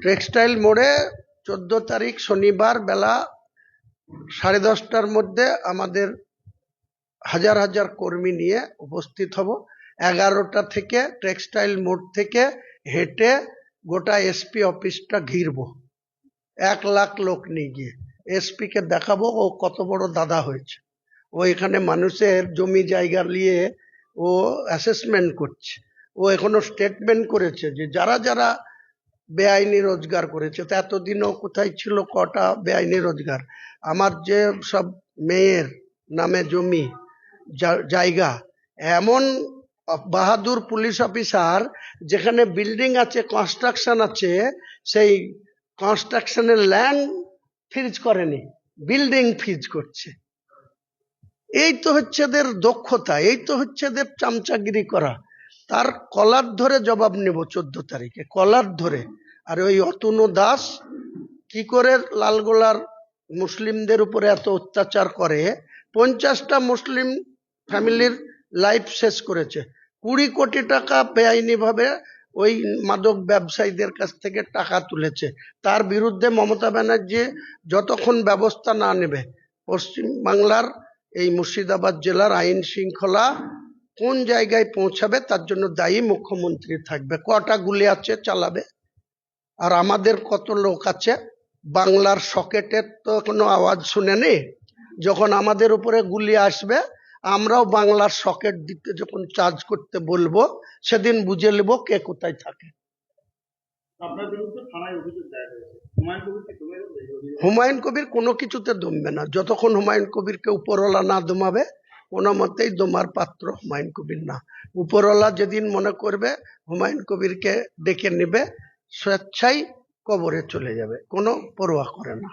Textile মোড়ে 14 তারিখ শনিবার বেলা 10:30টার মধ্যে আমাদের হাজার হাজার কর্মী নিয়ে উপস্থিত হব। 11টা থেকে টেক্সটাইল মোড় থেকে হেঁটে গোটা এসপি অফিসটা ঘিরবো। 1 লাখ লোক নিয়ে গিয়ে এসপি কে দেখাবো ও কত বড় দাদা হয়েছে। ও এখানে মানুষের জমি জায়গা নিয়ে ও অ্যাসেসমেন্ট করছে। ও এখনো স্টেটমেন্ট করেছে যে যারা যারা বেআইনি রোজগার করেছে, তো এতদিনও কোথায় ছিল কটা বেআইনি রোজগার। আমার যে সব মেয়ের নামে জমি জায়গা, এমন বাহাদুর পুলিশ অফিসার যেখানে বিল্ডিং আছে, কনস্ট্রাকশন আছে, সেই কনস্ট্রাকশনের ল্যান্ড ফ্রিজ করেনি, বিল্ডিং ফ্রিজ করছে। এই তো হচ্ছে এদের দক্ষতা, এই তো হচ্ছে এদের চামচাগিরি করা। তার কলার ধরে জবাব নেব 14 তারিখে, কলার ধরে। আর ওই অতনু দাস কি করে লালগোলার মুসলিমদের উপরে এত অত্যাচার করে, 50টা মুসলিম ফ্যামিলির লাইফ শেষ করেছে। 20 কোটি টাকা বেআইনি ভাবে ওই মাদক ব্যবসায়ীদের কাছ থেকে টাকা তুলেছে। তার বিরুদ্ধে মমতা ব্যানার্জি যতক্ষণ ব্যবস্থা না নেবে, পশ্চিম বাংলার এই মুর্শিদাবাদ জেলার আইন শৃঙ্খলা কোন জায়গায় পৌঁছাবে তার জন্য দায়ী মুখ্যমন্ত্রী থাকবে। কটা গুলি আছে চালাবে। আর আমাদের কত লোক আছে, বাংলার সকেটের তো কোনো আওয়াজ শুনেনি। যখন আমাদের উপরে গুলি আসবে, আমরাও বাংলার সকেট দিতে যখন চার্জ করতে বলবো, সেদিন বুঝে নেব কে কোথায় থাকে। হুমায়ুন কবির কোনো কিছুতে দমবে না। যতক্ষণ হুমায়ুন কবিরকে উপরওয়ালা না দমাবে, কোনো মতেই দমার পাত্র হুমায়ুন কবির না। উপরওয়ালা যেদিন মনে করবে হুমায়ুন কবিরকে ডেকে নেবে, স্বেচ্ছায় কবরে চলে যাবে, কোনো পরোয়া করে না।